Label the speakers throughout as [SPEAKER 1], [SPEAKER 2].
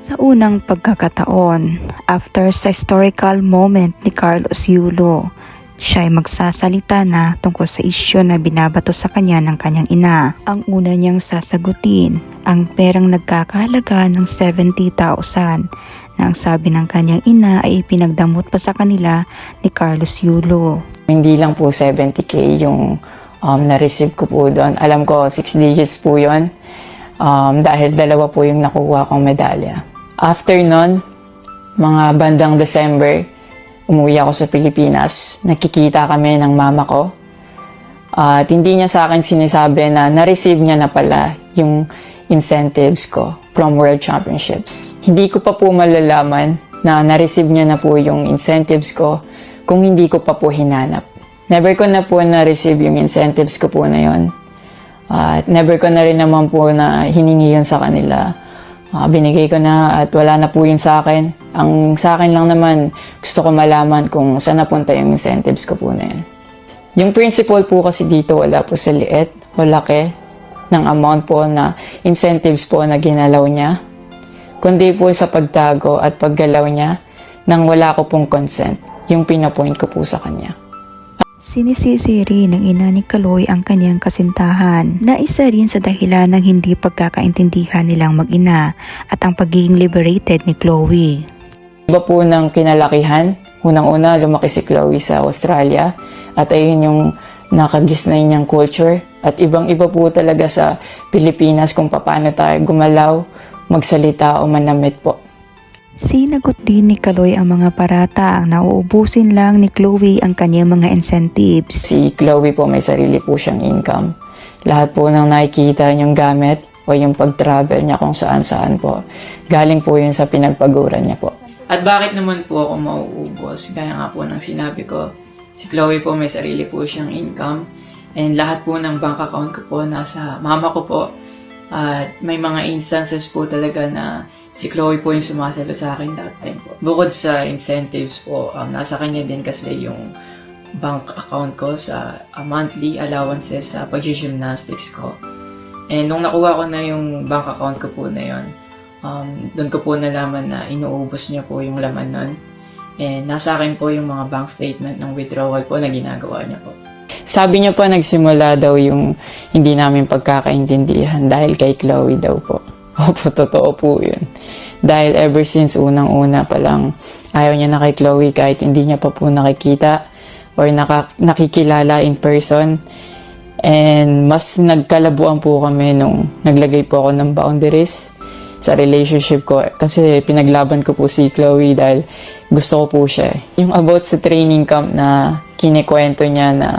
[SPEAKER 1] Sa unang pagkakataon, after sa historical moment ni Carlos Yulo, siya ay magsasalita na tungkol sa isyu na binabato sa kanya ng kanyang ina. Ang una niyang sasagutin, ang perang nagkakahalaga ng 70,000 na ang sabi ng kanyang ina ay ipinagdamot pa sa kanila ni Carlos Yulo.
[SPEAKER 2] Hindi lang po 70K yung na-receive ko po doon. Alam ko 6 digits po yun dahil dalawa po yung nakuha kong medalya. After nun, mga bandang December, umuwi ako sa Pilipinas. Nakikita kami ng mama ko. At hindi niya sa akin sinasabi na na-receive niya na pala yung incentives ko from World Championships. Hindi ko pa po malalaman na na-receive niya na po yung incentives ko kung hindi ko pa po hinanap. Never ko na po na-receive yung incentives ko po na yun. At never ko na rin naman po na hiningi yun sa kanila. Binigay ko na at wala na po yun sa akin. Ang sa akin lang naman, gusto ko malaman kung saan napunta yung incentives ko po na yun. Yung principle po kasi dito wala po sa liit o laki ng amount po na incentives po na ginalaw niya, kundi po sa pagtago at paggalaw niya nang wala ko pong consent, yung pinapoint ko po sa kanya.
[SPEAKER 1] Sinisisi rin ng ina ni Kaloy ang kanyang kasintahan na isa rin sa dahilan ng hindi pagkakaintindihan nilang mag-ina at ang pagiging liberated ni Chloe.
[SPEAKER 2] Iba po ng kinalakihan. Unang-una, lumaki si Chloe sa Australia at ayun yung nakagisnay niyang culture. At ibang-iba po talaga sa Pilipinas kung paano tayo gumalaw, magsalita o manamit po.
[SPEAKER 1] Sinagot din ni Kaloy ang mga paratang na uubusin lang ni Chloe ang kanyang mga incentives.
[SPEAKER 2] Si Chloe po may sarili po siyang income. Lahat po ng nakikita niyang gamit o yung pag-travel niya kung saan-saan po. Galing po yun sa pinagpaguran niya po. At bakit naman po ako mauubos? Gaya nga po ng sinabi ko, si Chloe po may sarili po siyang income. And lahat po ng bank account ko po nasa mama ko po. At may mga instances po talaga na si Chloe po yung sumasalo sa akin that time po. Bukod sa incentives po, nasa kanya din kasi yung bank account ko sa monthly allowances sa pag-gymnastics ko. And nung nakuha ko na yung bank account ko po na yun, doon ko po nalaman na inuubos niya po yung laman nun. And nasa akin po yung mga bank statement ng withdrawal po na ginagawa niya po. Sabi niya po nagsimula daw yung hindi namin pagkakaintindihan dahil kay Chloe daw po. Opo, totoo po yun. Dahil ever since unang-una pa lang, ayaw niya na kay Chloe kahit hindi niya pa po nakikita or nakikilala in person. And mas nagkalabuan po kami nung naglagay po ako ng boundaries sa relationship ko. Kasi pinaglaban ko po si Chloe dahil gusto ko po siya. Yung about sa training camp na kinikwento niya na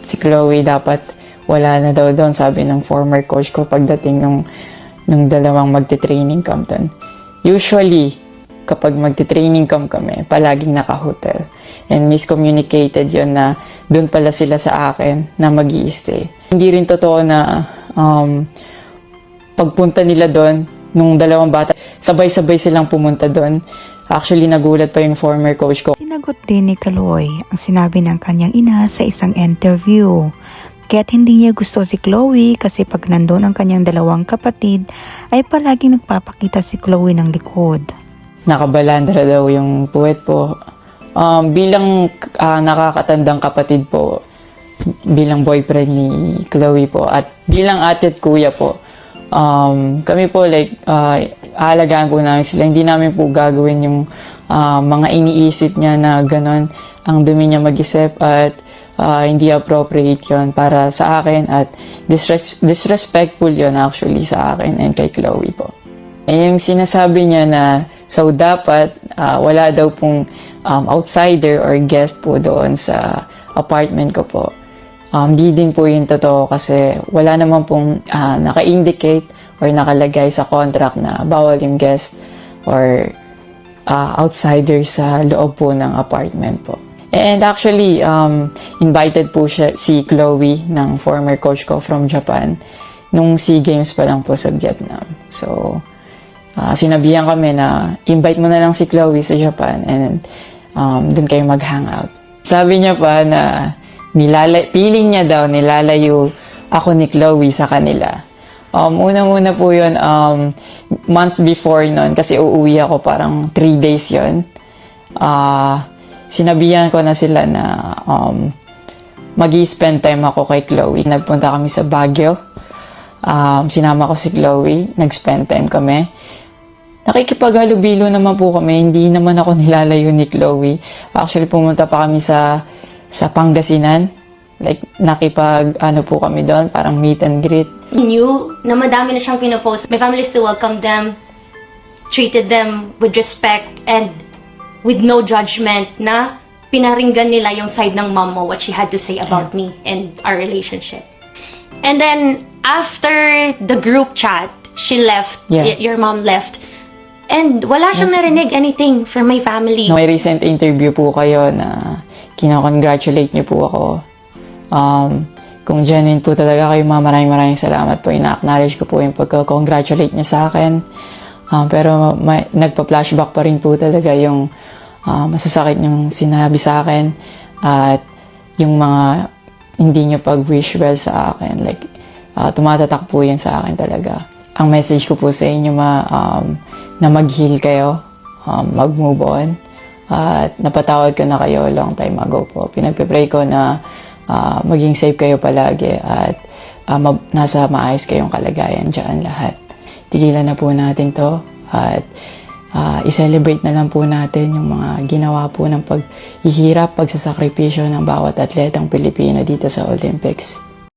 [SPEAKER 2] si Chloe dapat wala na daw doon, sabi ng former coach ko pagdating ng dalawang magte-training camp doon. Usually, kapag magte-training camp kami, palaging naka-hotel. And miscommunicated yon na doon pala sila sa akin na mag-i-stay. Hindi rin totoo na pagpunta nila doon, nung dalawang bata, sabay-sabay silang pumunta doon. Actually, nagulat pa yung former coach ko.
[SPEAKER 1] Sinagot din ni Kaloy ang sinabi ng kanyang ina sa isang interview. Kaya't hindi niya gusto si Chloe kasi pag nandun ang kanyang dalawang kapatid ay palaging nagpapakita si Chloe ng likod.
[SPEAKER 2] Nakabalandra daw yung puwet po. Bilang nakakatandang kapatid po, bilang boyfriend ni Chloe po at bilang ate at kuya po, kami po aalagaan po namin sila. Hindi namin po gagawin yung mga iniisip niya na ganon. Ang dumi niya mag-isip at hindi appropriate yon para sa akin at disrespectful yon actually sa akin and kay Chloe po. Yung sinasabi niya na so dapat wala daw pong outsider or guest po doon sa apartment ko po. Di din po yung totoo kasi wala naman pong naka-indicate or nakalagay sa contract na bawal yung guest or outsider sa loob po ng apartment po. And actually, invited po si Chloe ng former coach ko from Japan nung SEA Games pa lang po sa Vietnam. So, sinabihan kami na invite mo na lang si Chloe sa Japan and dun kayo mag-hangout. Sabi niya pa na feeling niya daw nilalayo ako ni Chloe sa kanila Unang-una po yun, months before nun, kasi uuwi ako parang 3 days yun. Sinabihan ko na sila na mag-i-spend time ako kay Chloe. Nagpunta kami sa Baguio. Sinama ko si Chloe, nag-spend time kami. Nakikipaghalubilo naman po kami, hindi naman ako nilalayo ni Chloe. Actually, pumunta pa kami sa Pangasinan. Like, po kami doon, parang meet and greet.
[SPEAKER 3] Knew na madami na siyang pinopost. My family still welcomed them, treated them with respect and with no judgment, na pinaringgan nila yung side ng mom mo, what she had to say about me and our relationship. And then, after the group chat, she left, your mom left, and wala siyang narinig anything from my family.
[SPEAKER 2] May recent interview po kayo na kinakongratulate niyo po ako. Kung genuine po talaga kayo, maraming salamat po. Ina-acknowledge ko po yung pagka-congratulate niyo sa akin. Pero nagpa-flashback pa rin po talaga yung masasakit yung sinabi sa akin at yung mga hindi niyo pag-wish well sa akin. Like, tumatatak po yun sa akin talaga. Ang message ko po sa inyo, na mag-heal kayo, mag-move on, at napatawad ko na kayo long time ago po. Pinagpipray ko na maging safe kayo palagi at nasa maayos kayong kalagayan dyan lahat. Tigilan na po natin to at i-celebrate na lang po natin yung mga ginawa po ng paghihirap, pagsasakripisyo ng bawat atletang Pilipino dito sa Olympics.